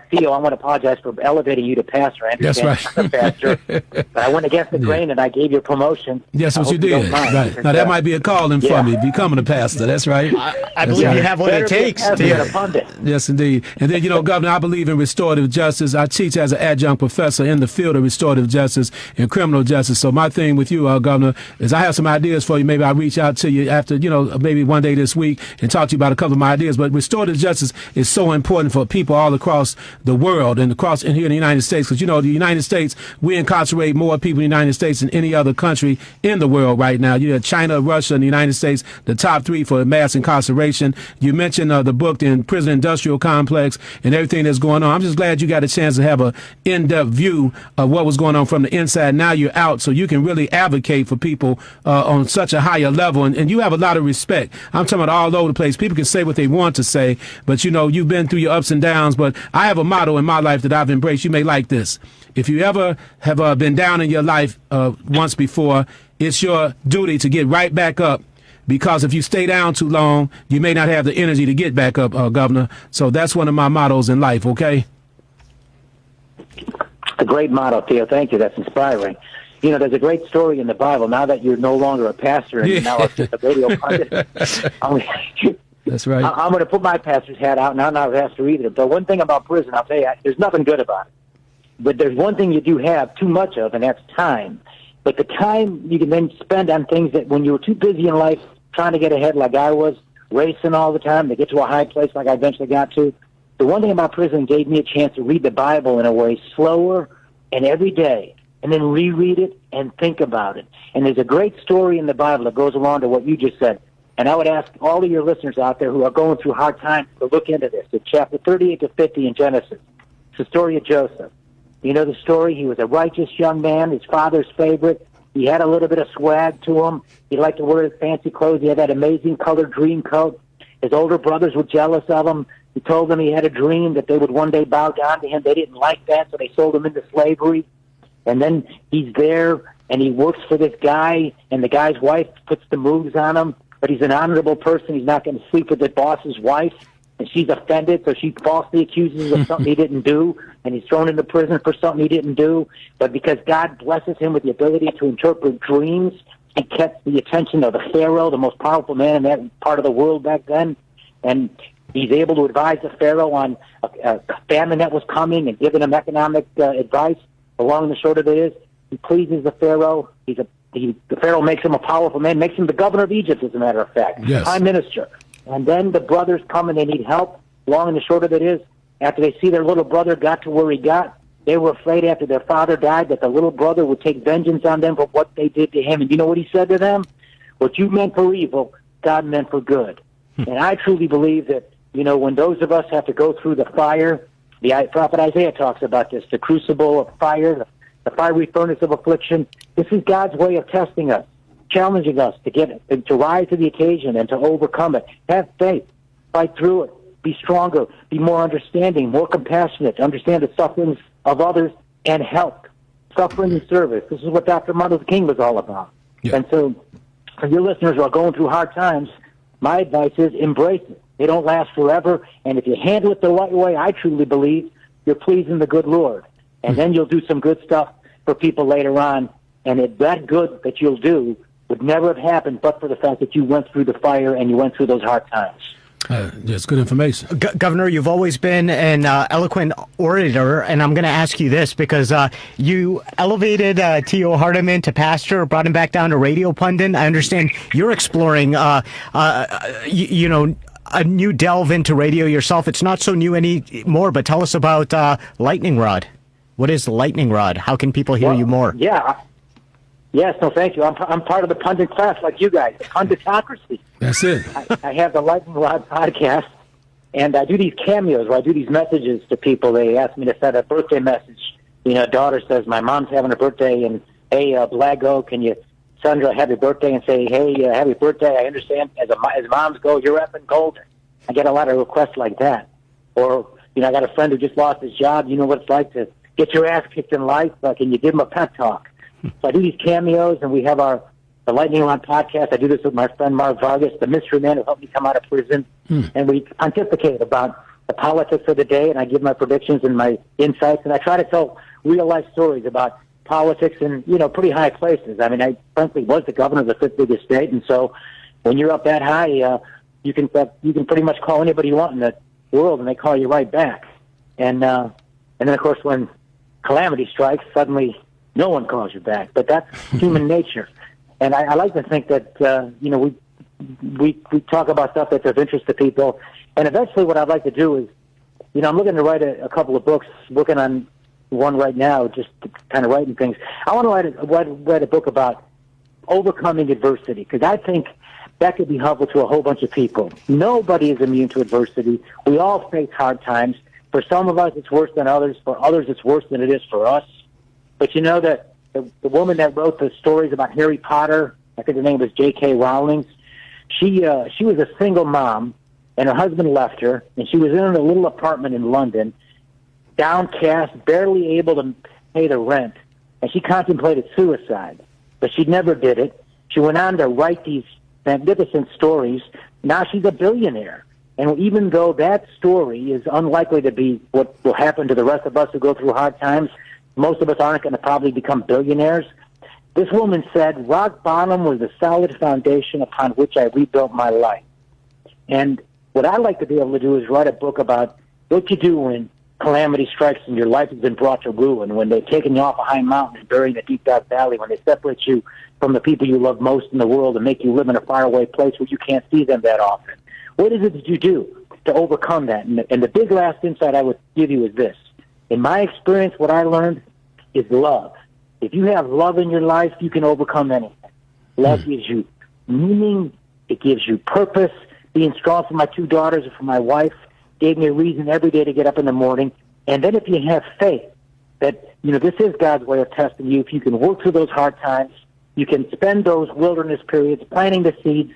Theo, I want to apologize for elevating you to pastor. I understand That's right. pastor, but I went against the grain and I gave you a promotion. Yes, what you did. Right. Now, that might be a calling for me, becoming a pastor. That's right. I believe you have what it takes. A pundit. Yes, indeed. And then, Governor, I believe in restorative justice. I teach as an adjunct professor in the field of restorative justice and criminal justice. So my thing with you, Governor, is I have some ideas for you. Maybe I'll reach out to you after, maybe one day this week and talk to you about a couple of my ideas. But restorative justice is so important for people all across the world and here in the United States, because the United States, we incarcerate more people in the United States than any other country in the world right now. You have China, Russia, and the United States, the top three for mass incarceration. You mentioned the book, the prison industrial complex, and everything that's going on. I'm just glad you got a chance to have an in-depth view of what was going on from the inside. Now you're out, so you can really advocate for people on such a higher level, and you have a lot of respect. I'm talking about all over the place. People can say what they want to say, but you've been through your ups and downs. But I have a motto in my life that I've embraced. You may like this. If you ever have been down in your life once before, it's your duty to get right back up, because if you stay down too long, you may not have the energy to get back up, Governor. So that's one of my mottos in life, okay? A great motto, Theo. Thank you. That's inspiring. There's a great story in the Bible. Now that you're no longer a pastor and you're now just a radio pundit, that's right. I'm going to put my pastor's hat out, and I'm not a pastor either. But one thing about prison, I'll tell you, there's nothing good about it. But there's one thing you do have too much of, and that's time. But the time you can then spend on things that when you were too busy in life trying to get ahead like I was, racing all the time to get to a high place like I eventually got to, the one thing about prison gave me a chance to read the Bible in a way slower and every day, and then reread it and think about it. And there's a great story in the Bible that goes along to what you just said. And I would ask all of your listeners out there who are going through hard times to look into this. It's chapter 38 to 50 in Genesis. It's the story of Joseph. You know the story? He was a righteous young man, his father's favorite. He had a little bit of swag to him. He liked to wear his fancy clothes. He had that amazing colored dream coat. His older brothers were jealous of him. He told them he had a dream that they would one day bow down to him. They didn't like that, so they sold him into slavery. And then he's there, and he works for this guy, and the guy's wife puts the moves on him. But he's an honorable person. He's not going to sleep with the boss's wife. And she's offended, so she falsely accuses him of something he didn't do. And he's thrown into prison for something he didn't do. But because God blesses him with the ability to interpret dreams, he kept the attention of the Pharaoh, the most powerful man in that part of the world back then. And he's able to advise the Pharaoh on a famine that was coming and giving him economic advice. The long and the short of it is, he pleases the Pharaoh. The Pharaoh makes him a powerful man, makes him the governor of Egypt, as a matter of fact, prime minister. And then the brothers come and they need help. Long and the short of it is, after they see their little brother got to where he got, they were afraid after their father died that the little brother would take vengeance on them for what they did to him. And you know what he said to them? What you meant for evil, God meant for good. And I truly believe that, when those of us have to go through the fire, the prophet Isaiah talks about this, the crucible of fire, the fiery furnace of affliction. This is God's way of testing us, challenging us to rise to the occasion and to overcome it. Have faith, fight through it, be stronger, be more understanding, more compassionate, understand the sufferings of others, and help. Suffering and service. This is what Dr. Martin Luther King was all about. Yeah. And so, for your listeners who are going through hard times, my advice is embrace it. They don't last forever, and if you handle it the right way, I truly believe you're pleasing the good Lord. And then you'll do some good stuff for people later on. And that good that you'll do would never have happened but for the fact that you went through the fire and you went through those hard times. That's good information. Governor, you've always been an eloquent orator, and I'm going to ask you this because you elevated Theo Hardiman to pastor, brought him back down to radio pundit. I understand you're exploring, a new delve into radio yourself. It's not so new anymore, but tell us about Lightning Rod. What is Lightning Rod? How can people hear you more? Yeah, Yes, no, thank you. I'm part of the pundit class like you guys, the punditocracy. That's it. I have the Lightning Rod podcast, and I do these cameos where I do these messages to people. They ask me to send a birthday message. Daughter says, my mom's having a birthday, and hey, Blago, can you send her a happy birthday and say, hey, happy birthday, I understand. As moms go, you're effing golden. I get a lot of requests like that. Or, I got a friend who just lost his job. You know what it's like to get your ass kicked in life? Can you give him a pep talk? So I do these cameos, and we have the Lightning Rod podcast. I do this with my friend Mark Vargas, the mystery man who helped me come out of prison. And we pontificate about the politics of the day, and I give my predictions and my insights, and I try to tell real-life stories about politics in, pretty high places. I mean, I frankly was the governor of the fifth biggest state, and so when you're up that high, you can pretty much call anybody you want in the world, and they call you right back. And then, of course, when calamity strikes, suddenly no one calls you back. But that's human nature. And I like to think that, we talk about stuff that's of interest to people. And eventually what I'd like to do is, I'm looking to write a couple of books, working on one right now, just kind of writing things. I want to write a book about overcoming adversity, because I think that could be helpful to a whole bunch of people. Nobody is immune to adversity. We all face hard times. For some of us, it's worse than others. For others, it's worse than it is for us. But that the woman that wrote the stories about Harry Potter, I think her name was J.K. Rowling, she was a single mom, and her husband left her, and she was in a little apartment in London, downcast, barely able to pay the rent, and she contemplated suicide. But she never did it. She went on to write these magnificent stories. Now she's a billionaire. And even though that story is unlikely to be what will happen to the rest of us who go through hard times, most of us aren't going to probably become billionaires. This woman said, rock bottom was the solid foundation upon which I rebuilt my life. And what I'd like to be able to do is write a book about what you do when calamity strikes and your life has been brought to ruin, when they've taken you off a high mountain and buried in a deep dark valley, when they separate you from the people you love most in the world and make you live in a faraway place where you can't see them that often. What is it that you do to overcome that? And the big last insight I would give you is this. In my experience, what I learned is love. If you have love in your life, you can overcome anything. Love gives you meaning. It gives you purpose. Being strong for my two daughters and for my wife gave me a reason every day to get up in the morning. And then if you have faith that, this is God's way of testing you, if you can work through those hard times, you can spend those wilderness periods planting the seeds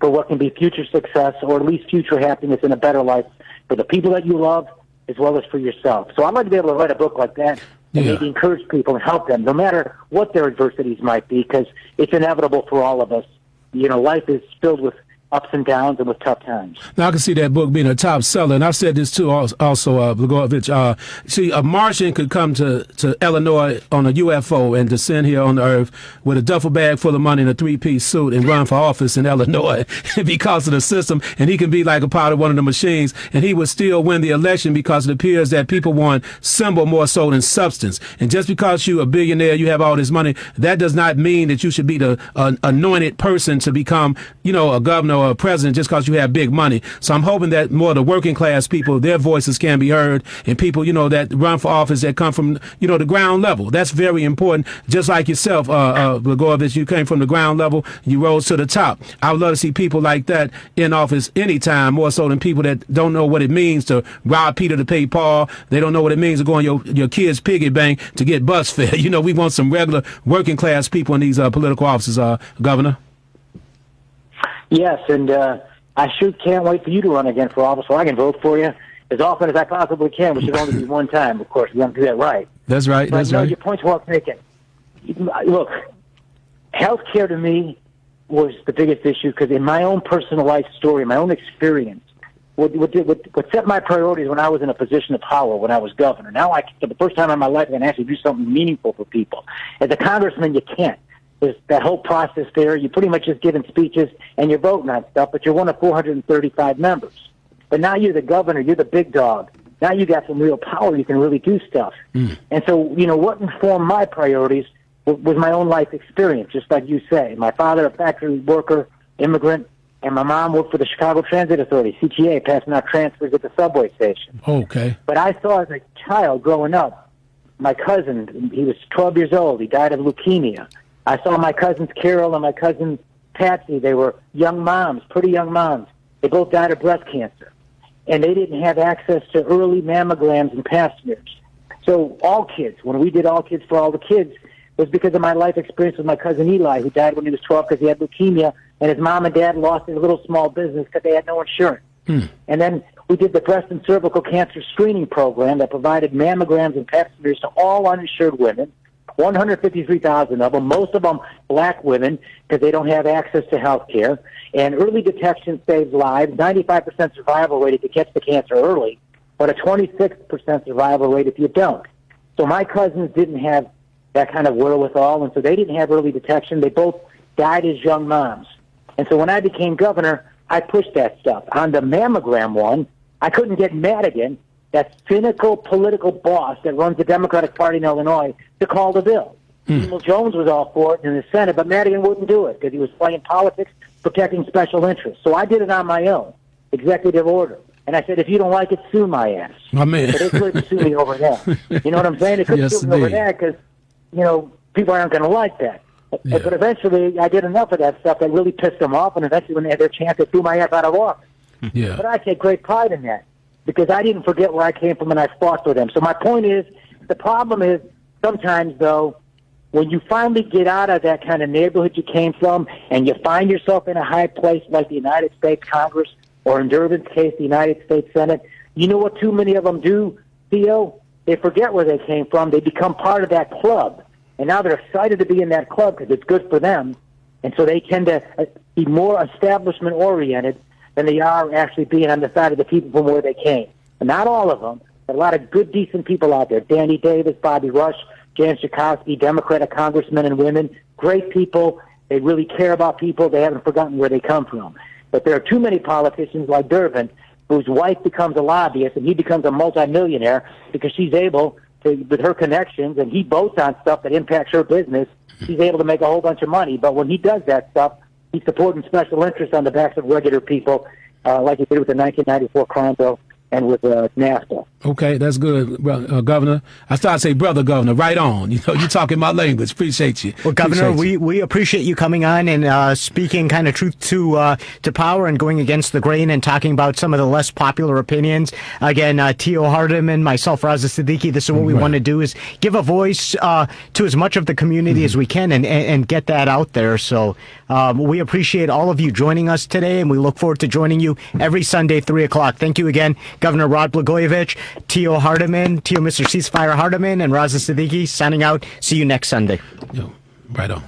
for what can be future success, or at least future happiness in a better life for the people that you love as well as for yourself. So I'd like to be able to write a book like that and maybe encourage people and help them, no matter what their adversities might be, because it's inevitable for all of us. Life is filled with ups and downs and with tough times. Now, I can see that book being a top seller, and I've said this too also, Blagojevich. See, a Martian could come to Illinois on a UFO and descend here on the Earth with a duffel bag full of money and a three-piece suit and run for office in Illinois because of the system, and he can be like a part of one of the machines, and he would still win the election because it appears that people want symbol more so than substance. And just because you're a billionaire, you have all this money, that does not mean that you should be the anointed person to become, a governor or a president just because you have big money. So I'm hoping that more of the working class people, their voices can be heard, and people, that run for office that come from, the ground level. That's very important. Just like yourself, Blagojevich, you came from the ground level, you rose to the top. I would love to see people like that in office anytime, more so than people that don't know what it means to rob Peter to pay Paul. They don't know what it means to go on your kid's piggy bank to get bus fare. We want some regular working class people in these political offices, Governor. Yes, and I sure can't wait for you to run again for office so I can vote for you as often as I possibly can, which should only be one time, of course. We have to do that right. That's right. But your point's well taken. Look, health care to me was the biggest issue because in my own personal life story, my own experience, what set my priorities when I was in a position of power, when I was governor. Now, for the first time in my life, I can actually do something meaningful for people. As a congressman, you can't. There's that whole process there. You're pretty much just giving speeches and you're voting on stuff, but you're one of 435 members. But now you're the governor. You're the big dog. Now you got some real power. You can really do stuff. And so, what informed my priorities was my own life experience, just like you say. My father, a factory worker, immigrant, and my mom worked for the Chicago Transit Authority, CTA, passing out transfers at the subway station. Okay. But I saw as a child growing up, my cousin, he was 12 years old. He died of leukemia. I saw my cousins Carol and my cousin Patsy. They were young moms, pretty young moms. They both died of breast cancer. And they didn't have access to early mammograms and pap smears. So all kids, when we did All Kids for All the Kids, was because of my life experience with my cousin Eli, who died when he was 12 because he had leukemia, and his mom and dad lost their little small business because they had no insurance. And then we did the breast and cervical cancer screening program that provided mammograms and pap smears to all uninsured women, 153,000 of them, most of them black women because they don't have access to health care. And early detection saves lives, 95% survival rate if you catch the cancer early, but a 26% survival rate if you don't. So my cousins didn't have that kind of wherewithal, and so they didn't have early detection. They both died as young moms. And so when I became governor, I pushed that stuff. On the mammogram one, I couldn't get Madigan, that cynical political boss that runs the Democratic Party in Illinois, to call the bill. Emil Jones was all for it in the Senate, but Madigan wouldn't do it because he was playing politics, protecting special interests. So I did it on my own, executive order. And I said, if you don't like it, sue my ass. My man. But they couldn't sue me over that. You know what I'm saying? They couldn't Yes, sue me over indeed. that because, people aren't going to like that. Yeah. But eventually, I did enough of that stuff that really pissed them off, and eventually when they had their chance, they threw my ass out of office. Yeah. But I take great pride in that because I didn't forget where I came from and I fought for them. So my point is, the problem is sometimes, though, when you finally get out of that kind of neighborhood you came from and you find yourself in a high place like the United States Congress or in Durbin's case, the United States Senate, you know what too many of them do, Theo? They forget where they came from. They become part of that club. And now they're excited to be in that club because it's good for them. And so they tend to be more establishment-oriented than they are actually being on the side of the people from where they came. And not all of them, but a lot of good, decent people out there. Danny Davis, Bobby Rush, James Joukowsky, Democratic congressmen and women, great people. They really care about people. They haven't forgotten where they come from. But there are too many politicians like Durbin whose wife becomes a lobbyist and he becomes a multimillionaire because she's able to, with her connections, and he votes on stuff that impacts her business, he's able to make a whole bunch of money. But when he does that stuff, he's supporting special interests on the backs of regular people, like he did with the 1994 crime bill and with NAFTA. Okay, that's good, Governor. I started to say, brother Governor, right on. You're talking my language. Appreciate you. Well, Governor, Appreciate you. we appreciate you coming on and speaking kind of truth to power and going against the grain and talking about some of the less popular opinions. Again, Theo Hardiman, myself, Raza Siddiqui, this is what we want to do is give a voice to as much of the community as we can and get that out there. So we appreciate all of you joining us today, and we look forward to joining you every Sunday, 3 o'clock. Thank you again, Governor Rod Blagojevich, Theo Hardiman, Theo Mr. CeaseFire Hardiman, and Raza Siddiqui signing out. See you next Sunday. Yo, right on.